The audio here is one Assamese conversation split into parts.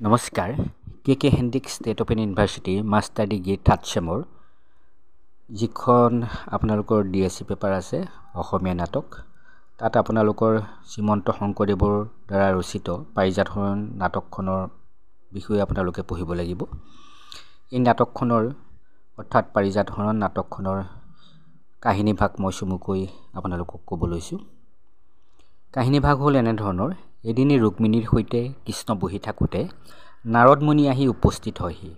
নমস্কাৰ কে হেণ্ডিক ষ্টেট অপেন ইউনিভাৰ্চিটিৰ মাষ্টাৰ ডিগ্ৰী থাৰ্ড চেমৰ যিখন আপোনালোকৰ DSC পেপাৰ আছে অসমীয়া নাটক তাত আপোনালোকৰ শ্ৰীমন্ত শংকৰদেৱৰ দ্বাৰা ৰচিত পাৰিজাত হৰণ নাটকখনৰ বিষয়ে আপোনালোকে পঢ়িব লাগিব। এই নাটকখনৰ অৰ্থাৎ পাৰিজাত হৰণ নাটকখনৰ কাহিনী ভাগ মই চমুকৈ আপোনালোকক ক'ব লৈছোঁ। কাহিনী ভাগ হ'ল এনেধৰণৰ। এদিন ৰুক্মিণীৰ সৈতে কৃষ্ণ বহি থাকোঁতে নাৰদ মুনি আহি উপস্থিত হয়হি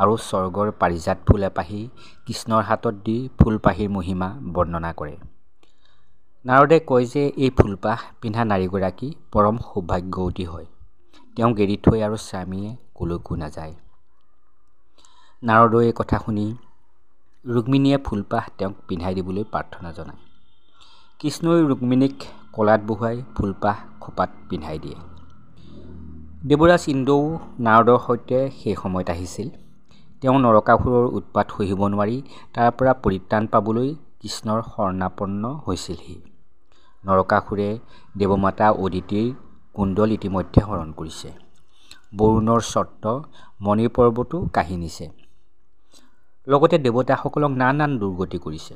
আৰু স্বৰ্গৰ পাৰিজাত ফুল এপাহি কৃষ্ণৰ হাতত দি ফুলপাহিৰ মহিমা বৰ্ণনা কৰে। নাৰদে কয় যে এই ফুলপাহ পিন্ধা নাৰীগৰাকী পৰম সৌভাগ্যৱতী হয়। তেওঁক এৰি থৈ আৰু স্বামীয়ে কলৈকো নাযায়। নাৰদৰ এই কথা শুনি ৰুক্মিণীয়ে ফুলপাহ তেওঁক পিন্ধাই দিবলৈ প্ৰাৰ্থনা জনায়। কৃষ্ণই ৰুক্মিণীক কলাত বহুৱাই ফুলপাহ খোপাত পিন্ধাই দিয়ে। দেৱৰাজ ইন্দ্ৰও নাৰদৰ সৈতে সেই সময়ত আহিছিল। তেওঁ নৰকাসুৰৰ উৎপাত সহিব নোৱাৰি তাৰ পৰা পৰিত্ৰাণ পাবলৈ কৃষ্ণৰ শৰণাপন্ন হৈছিলহি। নৰকাসুৰে দেৱমাতা অদিতিৰ কুণ্ডল ইতিমধ্যে হৰণ কৰিছে। বৰুণৰ স্বৰ্ত মণিৰ পৰ্বতো কাঢ়ি নিছে। লগতে দেৱতাসকলক নানান দুৰ্গতি কৰিছে।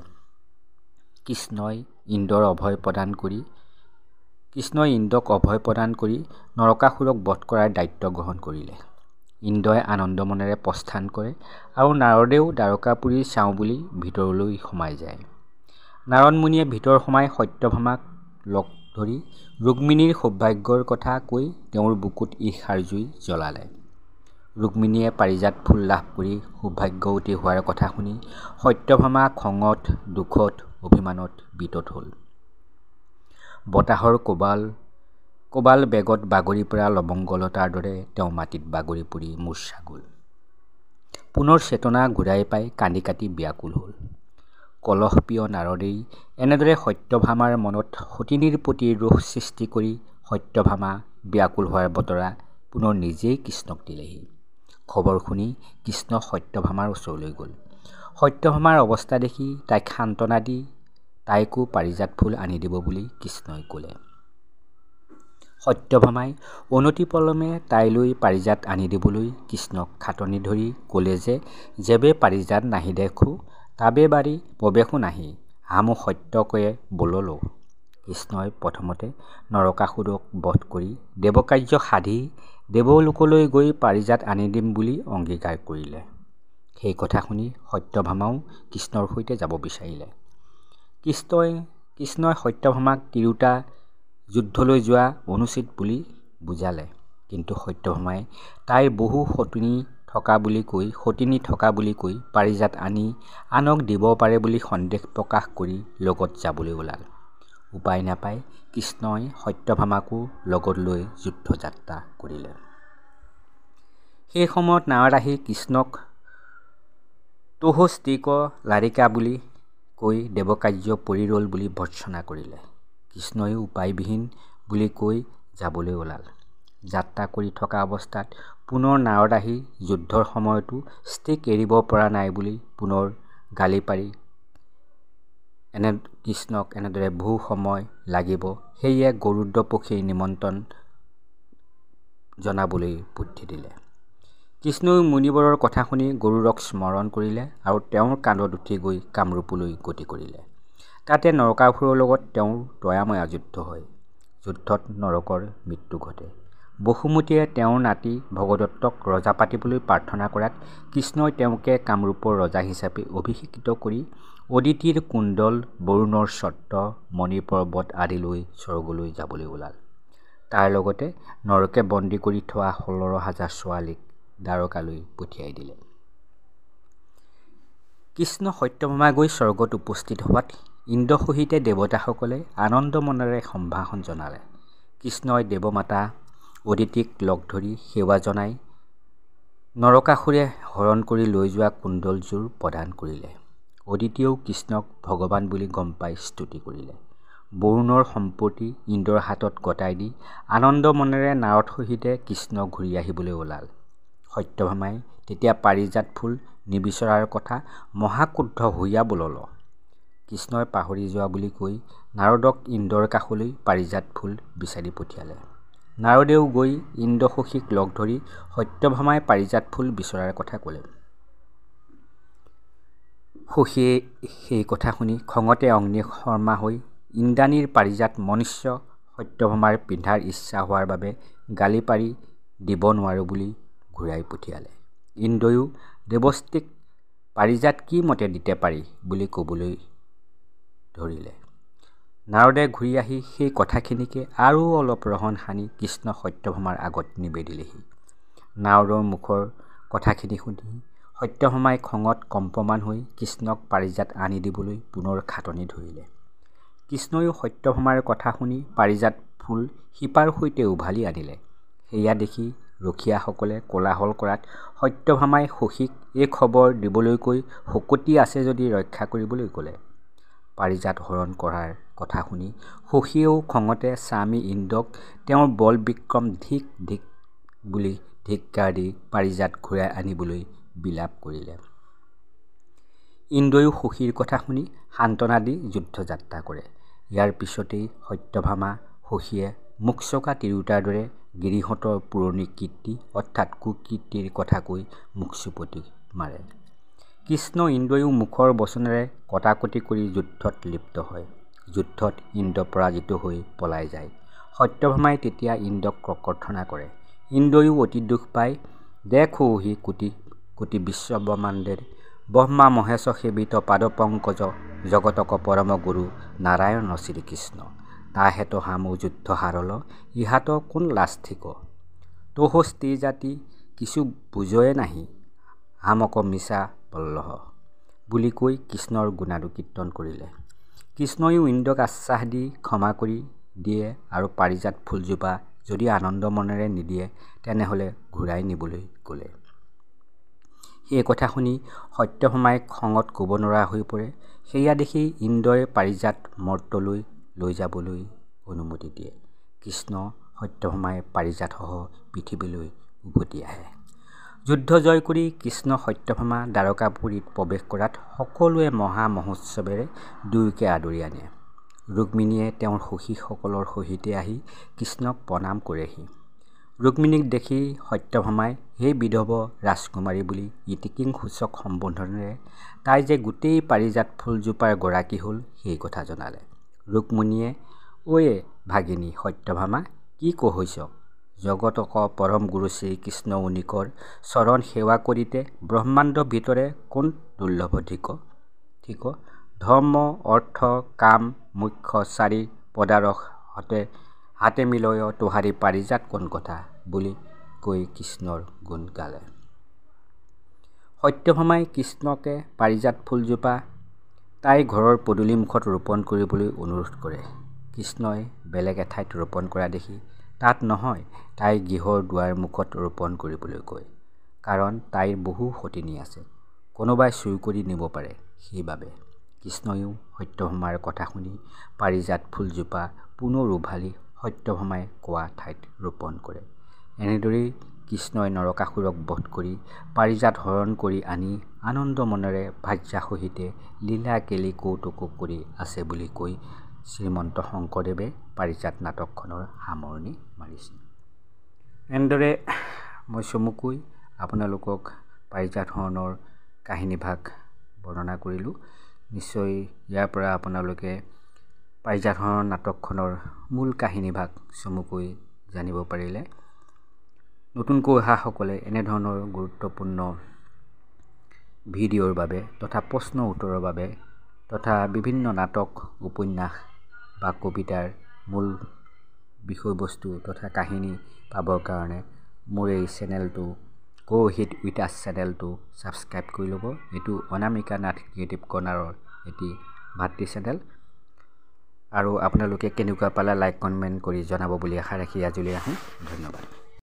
কৃষ্ণই ইন্দ্ৰক অভয় প্ৰদান কৰি নৰকাসুৰক বধ কৰাৰ দায়িত্ব গ্ৰহণ কৰিলে। ইন্দ্ৰই আনন্দ মনেৰে প্ৰস্থান কৰে আৰু নাৰদেও দ্বাৰকাপুৰী চাওঁ বুলি ভিতৰলৈ সোমাই যায়। নাৰদ মুনিয়ে ভিতৰ সোমাই সত্যভামাক লগ ধৰি ৰুক্মিণীৰ সৌভাগ্যৰ কথা কৈ তেওঁৰ বুকুত ঈৰ্ষাৰ জুই জ্বলালে। ৰুক্মিণীয়ে পাৰিজাত ফুল লাভ কৰি সৌভাগ্যৱতী হোৱাৰ কথা শুনি সত্যভামা খঙত দুখত অভিমানত বিতত হ'ল। বতাহৰ কোবাল বেগত বাগৰি পৰা লৱংগলতাৰ দৰে তেওঁ মাটিত বাগৰি পৰি মূৰ্ছা গ'ল। পুনৰ চেতনা ঘূৰাই পাই কান্দি কাটি ব্যাকুল হ'ল। কলহপ্ৰিয় নাৰদেই এনেদৰে সত্যভামাৰ মনত সতিনীৰ প্ৰতি ৰোষ সৃষ্টি কৰি সত্যভামা ব্যাকুল হোৱাৰ বতৰা পুনৰ নিজেই কৃষ্ণক দিলেহি। খবৰ শুনি কৃষ্ণ সত্যভামাৰ ওচৰলৈ গ'ল। সত্যভামাৰ অৱস্থা দেখি তাইক সান্তনা দি তাইকো পাৰিজাত ফুল আনি দিব বুলি কৃষ্ণই ক'লে। সত্যভামাই অনতিপলমে তাইলৈ পাৰিজাত আনি দিবলৈ কৃষ্ণক খাটনি ধৰি ক'লে যে যেবে পাৰিজাত নাহি দেখোঁ তাবে বাৰী প্ৰৱেশো নাহি হামো সত্য কয়ে বললো। কৃষ্ণই প্ৰথমতে নৰকাসুৰক বধ কৰি দেৱকাৰ্য সাধি দেৱলোকলৈ গৈ পাৰিজাত আনি দিম বুলি অংগীকাৰ কৰিলে। সেই কথা শুনি সত্যভামাও কৃষ্ণৰ সৈতে যাব বিচাৰিলে। কৃষ্ণই সত্যভামাক তিৰোতা যুদ্ধলৈ যোৱা অনুচিত বুলি বুজালে। কিন্তু সত্যভামাই তাইৰ বহু সতিনী থকা বুলি কৈ পাৰিজাত আনি আনক দিব পাৰে বুলি সন্দেহ প্ৰকাশ কৰি লগত যাবলৈ ওলাল। উপায় নাপাই কৃষ্ণই সত্যভামাকো লগত লৈ যুদ্ধযাত্ৰা কৰিলে। সেই সময়ত নাৰদ আহি কৃষ্ণক তৌঃস্তিক লাৰিকা বুলি কৈ দেৱকাৰ্য পৰি ৰ'ল বুলি ভৰ্ৎসনা কৰিলে। কৃষ্ণইও উপায়বিহীন বুলি কৈ যাবলৈ ওলাল। যাত্ৰা কৰি থকা অৱস্থাত পুনৰ নাৰদ আহি যুদ্ধৰ সময়তো স্ত্ৰীক এৰিব পৰা নাই বুলি পুনৰ গালি পাৰি কৃষ্ণক এনেদৰে বহু সময় লাগিব সেয়ে গৰুড় পক্ষীৰ নিমন্ত্ৰণ জনাবলৈ বুদ্ধি দিলে। কৃষ্ণই মুনিবৰৰ কথা শুনি গৰুড়ক স্মৰণ কৰিলে আৰু তেওঁৰ কান্ধত উঠি গৈ কামৰূপলৈ গতি কৰিলে। তাতে নৰকাসুৰৰ লগত তেওঁৰ তয়াময়া যুদ্ধ হয়। যুদ্ধত নৰকৰ মৃত্যু ঘটে। বসুমতীয়ে তেওঁৰ নাতি ভগদত্তক ৰজা পাতিবলৈ প্ৰাৰ্থনা কৰাত কৃষ্ণই তেওঁকে কামৰূপৰ ৰজা হিচাপে অভিষিক্ত কৰি অদিতিৰ কুণ্ডল বৰুণৰ স্বৰ্ত মণিৰ পৰ্বত আদি লৈ স্বৰ্গলৈ যাবলৈ ওলাল। তাৰ লগতে নৰকে বন্দী কৰি থোৱা ১৬,০০০ ছোৱালীক দ্বাৰকালৈ পঠিয়াই দিলে। কৃষ্ণ সত্যভামা গৈ স্বৰ্গত উপস্থিত হোৱাত ইন্দ্ৰ সহিতে দেৱতাসকলে আনন্দ মনেৰে সম্ভাষণ জনালে। কৃষ্ণই দেৱমাতা অদিতিক লগ ধৰি সেৱা জনাই নৰকাসুৰে হৰণ কৰি লৈ যোৱা কুণ্ডলযোৰ প্ৰদান কৰিলে। অদিতিয়েও কৃষ্ণক ভগৱান বুলি গম পাই স্তুতি কৰিলে। বৰুণৰ সম্পত্তি ইন্দ্ৰৰ হাতত গতাই দি আনন্দ মনেৰে নাৰদ সহিতে কৃষ্ণ ঘূৰি আহিবলৈ ওলাল। সত্যভামাই তেতিয়া পাৰিজাত ফুল নিবিচৰাৰ কথা মহাক্ৰুদ্ধ হৈয়া বলল। কৃষ্ণই পাহৰি যোৱা বুলি কৈ নাৰদক ইন্দ্ৰৰ কাষলৈ পাৰিজাত ফুল বিচাৰি পঠিয়ালে। নাৰদেও গৈ ইন্দ্ৰসখীক লগ ধৰি সত্যভামাই পাৰিজাত ফুল বিচৰাৰ কথা ক'লে। সখীয়ে সেই কথা শুনি খঙতে অগ্নিশৰ্মা হৈ ইন্দ্ৰাণীৰ পাৰিজাত মনুষ্য সত্যভামাৰ পিন্ধাৰ ইচ্ছা হোৱাৰ বাবে গালি পাৰি দিব নোৱাৰো বুলি ঘূৰাই পঠিয়ালে। ইন্দ্ৰয়ো দেৱষ্টিক পাৰিজাত কি মতে দিতে পাৰি বুলি ক'বলৈ ধৰিলে। নাৰদে ঘূৰি আহি সেই কথাখিনিকে আৰু অলপ ৰহণ সানি কৃষ্ণ সত্যভামাৰ আগত নিবেদিলেহি। নাৰদৰ মুখৰ কথাখিনি শুনি সত্যভামাই খঙত কম্পমান হৈ কৃষ্ণক পাৰিজাত আনি দিবলৈ পুনৰ খাটনি ধৰিলে। কৃষ্ণয়ো সত্যভামাৰ কথা শুনি পাৰিজাত ফুল শিপাৰ সৈতে উভালি আনিলে। সেয়া দেখি ৰখীয়াসকলে কোলাহল কৰাত সত্যভামাই সখীক এই খবৰ দিবলৈ কৈ শকতি আছে যদি ৰক্ষা কৰিবলৈ ক'লে। পাৰিজাত হৰণ কৰাৰ কথা শুনি সখীয়েও খঙতে স্বামী ইন্দ্ৰক তেওঁৰ বল বিক্ৰম ধিক ধিক বুলি ধিক্কাৰ দি পাৰিজাত ঘূৰাই আনিবলৈ বিলাপ কৰিলে। ইন্দ্ৰয়ো সখীৰ কথা শুনি সান্তনা দি যুদ্ধযাত্ৰা কৰে। ইয়াৰ পিছতেই সত্যভামা সখীয়ে মুখচকা তিৰোতাৰ দৰে গিৰিহঁতৰ পুৰণি কীৰ্তি অৰ্থাৎ কুকীৰ্তিৰ কথা কৈ মুখচুপতি মাৰে। কৃষ্ণ ইন্দ্ৰয়ো মুখৰ বচনেৰে কটাকটি কৰি যুদ্ধত লিপ্ত হয়। যুদ্ধত ইন্দ্ৰ পৰাজিত হৈ পলাই যায়। সত্যভামাই তেতিয়া ইন্দ্ৰক কৰ্কৰ্থনা কৰে। ইন্দ্ৰয়ো অতি দুখ পাই দেখো হি কোটি কোটি বিশ্বব্ৰহ্মাণ্ডেৰ ব্ৰহ্মা মহেশ সেবিত পাদপংকজ জগতক পৰম গুৰু নাৰায়ণ শ্ৰীকৃষ্ণ তাহেত হামো যুদ্ধ হাৰল ইহাত কোন লাজ থিক তোহ স্ত্ৰী জাতি কিছু বুজয়ে নাহি হামক মিছা বল্লহ বুলি কৈ কৃষ্ণৰ গুণানু কীৰ্তন কৰিলে। কৃষ্ণয়ো ইন্দ্ৰক আশ্বাস দি ক্ষমা কৰি দিয়ে আৰু পাৰিজাত ফুলজোপা যদি আনন্দ মনেৰে নিদিয়ে তেনেহ'লে ঘূৰাই নিবলৈ ক'লে। সেই কথা শুনি সত্যভামাই খঙত ক'ব নোৱাৰা হৈ পৰে। সেয়া দেখি ইন্দ্ৰই পাৰিজাত মৰ্ত্যলৈ লৈ যাবলৈ অনুমতি দিয়ে। কৃষ্ণ সত্যভামাই পাৰিজাতসহ পৃথিৱীলৈ উভতি আহে। যুদ্ধ জয় কৰি কৃষ্ণ সত্যভামা দ্বাৰকাপুৰীত প্ৰৱেশ কৰাত সকলোৱে মহা মহোৎসৱেৰে দুয়োকে আদৰি আনে। ৰুক্মিণীয়ে তেওঁৰ সখীসকলৰ সহিতে আহি কৃষ্ণক প্ৰণাম কৰেহি। ৰুক্মিণীক দেখি সত্যভামাই হে বিধৱ ৰাজকুমাৰী বুলি ইতিকিংসূচক সম্বোধনেৰে তাই যে গোটেই পাৰিজাত ফুলজোপাৰ গৰাকী হ'ল সেই কথা জনালে। ৰুক্মিণীয়ে ঐ ভাগিনী সত্যভামা কি কহৈছ জগতক পৰম গুৰু শ্ৰীকৃষ্ণ উনিকৰ চৰণ সেৱা কৰিতে ব্ৰহ্মাণ্ড ভিতৰে কোন দুৰ্লভ থিক ধৰ্ম অৰ্থ কাম মুখ্য চাৰি পদাৰস হাতে মিলয় তোহাৰী পাৰিজাত কোন কথা বুলি কৈ কৃষ্ণৰ গুণ গালে। সত্যভামাই কৃষ্ণকে পাৰিজাত ফুলজোপা তাই ঘৰৰ পদূলিমুখত ৰোপণ কৰিবলৈ অনুৰোধ কৰে। কৃষ্ণই বেলেগ এঠাইত ৰোপণ কৰা দেখি তাত নহয় তাইৰ গৃহৰ দুৱাৰ মুখত ৰোপণ কৰিবলৈ কয়। কাৰণ তাইৰ বহু সতিনী আছে, কোনোবাই চুৰ কৰি নিব পাৰে সেইবাবে। কৃষ্ণয়ো সত্যভামাৰ কথা শুনি পাৰিজাত ফুলজোপা পুনৰ উভালি সত্যভামাই কোৱা ঠাইত ৰোপণ কৰে। এনেদৰেই কৃষ্ণই নৰকাসুৰক বধ কৰি পাৰিজাত হৰণ কৰি আনি আনন্দ মনেৰে ভাৰ্যা সহিতে লীলা কেলি কৌতুক কৰি আছে বুলি কৈ শ্ৰীমন্ত শংকৰদেৱে পাৰিজাত নাটকখনৰ সামৰণি মাৰিছে। এনেদৰে মই চমুকৈ আপোনালোকক পাৰিজাত হৰণৰ কাহিনীভাগ বৰ্ণনা কৰিলোঁ। নিশ্চয় ইয়াৰ পৰা আপোনালোকে পাৰিজাত হৰণ নাটকখনৰ মূল কাহিনীভাগ চমুকৈ জানিব পাৰিলে। নতুনকৈ অহাসকলে এনেধৰণৰ গুৰুত্বপূৰ্ণ ভিডিঅ'ৰ বাবে তথা প্ৰশ্ন উত্তৰৰ বাবে তথা বিভিন্ন নাটক উপন্যাস বা কবিতাৰ মূল বিষয়বস্তু তথা কাহিনী পাবৰ কাৰণে মোৰ এই চেনেলটো গো হিট উইথ আছ চেনেলটো ছাবস্ক্ৰাইব কৰি ল'ব। এইটো অনামিকা নাথ ক্ৰিয়েটিভ কৰ্ণাৰৰ এটি ভাতৃ চেনেল আৰু আপোনালোকে কেনেকুৱা পালে লাইক কমেণ্ট কৰি জনাব বুলি আশা ৰাখি আজিলৈ আহোঁ। ধন্যবাদ।